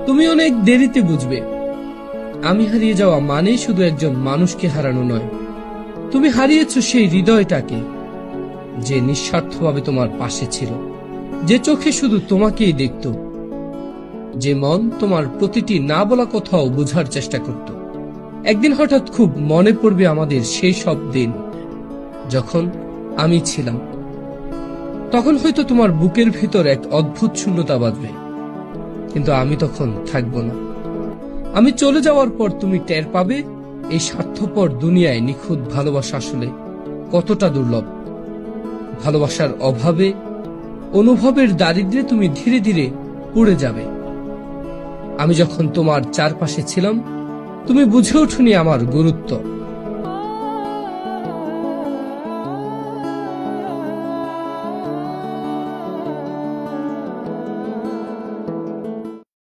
তুমি অনেক দেরিতে বুঝবে আমি হারিয়ে যাওয়া মানে শুধু একজন মানুষকে হারানো নয়, তুমি হারিয়েছ সেই হৃদয়টাকে যে নিঃস্বার্থভাবে তোমার পাশে ছিল, যে চোখে শুধু তোমাকেই দেখত, যে মন তোমার প্রতিটি না বলা কথাও বোঝার চেষ্টা করত। একদিন হঠাৎ খুব মনে পড়বে আমাদের সেই সব দিন যখন আমি ছিলাম। তখন হয়তো তোমার বুকের ভিতর এক অদ্ভুত শূন্যতা বাজবে, কিন্তু আমি তখন থাকবো না। আমি চলে যাওয়ার পর তুমি টের পাবে এই স্বার্থপর দুনিয়ায় নিখুঁত ভালোবাসা আসলে কতটা দুর্লভ। ভালোবাসার অভাবে, অনুভবের দারিদ্র্যে তুমি ধীরে ধীরে পুড়ে যাবে। আমি যখন তোমার চারপাশে ছিলাম তুমি বুঝে ওঠোনি আমার গুরুত্ব।